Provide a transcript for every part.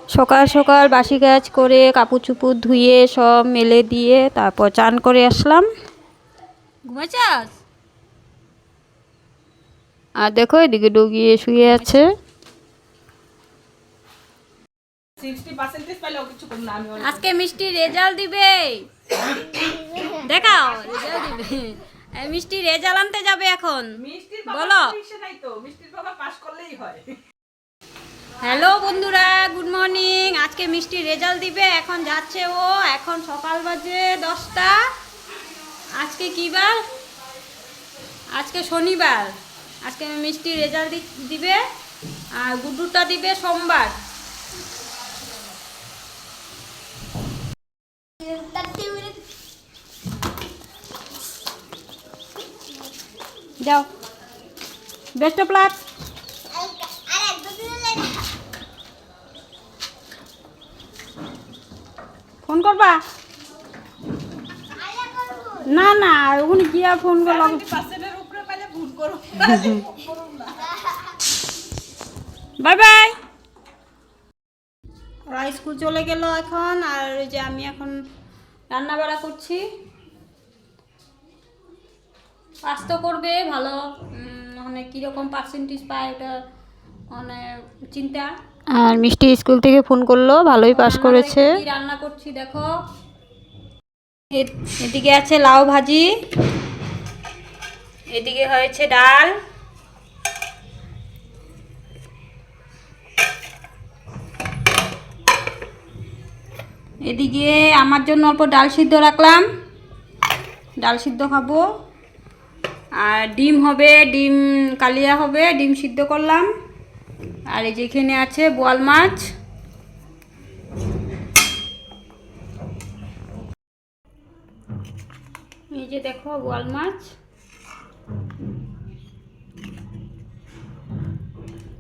সকাল সকাল বাসি কাজ করে কাপড় চুপড় ধুয়ে সব মেলে দিয়ে তারপর চান করে আসলাম। ঘুমাচ্ছাস? আর দেখো এদিকে ডগিয়ে শুয়ে আছে। আজকে মিষ্টি রেজাল্ট দিবে, দেখাও রেজাল্ট দিবে। মিষ্টি রেজাল্ট আনতে যাবে এখন, বলো। হ্যালো বন্ধুরা, গুড মর্নিং। আজকে মিষ্টি রেজাল্ট দিবে, এখন যাচ্ছে ও। এখন সকাল বাজে 10টা। আজকে কী বার? আজকে শনিবার। আজকে মিষ্টি রেজাল্ট দিবে আর গুড্ডুটা দিবে সোমবার। যাও, বেস্ট অফ লাক। ফোন করবা? না না, ওখানে গিয়া ফোন করলাম। Bye bye. ওরা স্কুল চলে গেল এখন, আর ওই যে আমি এখন রান্না বাড়া করছি। পাস তো করবে ভালো, মানে কীরকম পার্সেন্টেজ পায় ওটা মানে চিন্তা। আর মিষ্টি স্কুল থেকে ফোন করলো, ভালোই পাস করেছে। রান্না করছি দেখো, এদিকে আছে লাউ ভাজি, এদিকে হয়েছে ডাল, এদিকে আমার জন্য অল্প ডাল সিদ্ধ রাখলাম, ডাল সিদ্ধ খাবো। আর ডিম হবে, ডিম কালিয়া হবে, ডিম সিদ্ধ করলাম। আর এই যেখানে আছে বোয়াল মাছ। এই যে দেখো বোয়াল মাছ,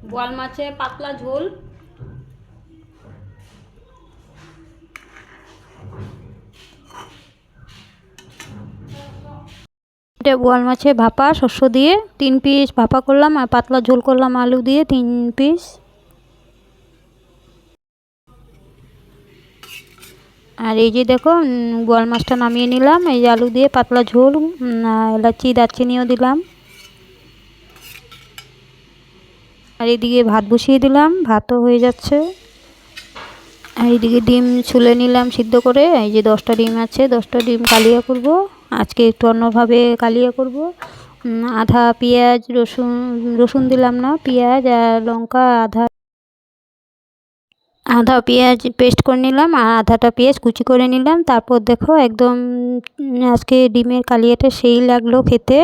বোয়াল মাছে পাতলা ঝোল। বোয়াল মাছে ভাপা শস্য দিয়ে 3 পিস ভাপা করলাম, আর পাতলা ঝোল করলাম আলু দিয়ে 3 পিস। আর এই যে দেখো বোয়াল মাছটা নামিয়ে নিলাম, এই যে আলু দিয়ে পাতলা ঝোল, এলাচি দারচিনিও দিলাম। আর এইদিকে ভাত বসিয়ে দিলাম, ভাতও হয়ে যাচ্ছে। আর এইদিকে ডিম ছুলে নিলাম সিদ্ধ করে। এই যে 10টা ডিম আছে, 10টা ডিম কালিয়া করব। আজকে একটু অন্যভাবে কালিয়া করব। আধা পেঁয়াজ রসুন দিলাম না, পেঁয়াজ আর লঙ্কা আধা পেঁয়াজ পেস্ট করে নিলাম, আর আধাটা পেঁয়াজ কুচি করে নিলাম। তারপর দেখো একদম আজকে ডিমের কালিয়াটা সেই লাগলো খেতে।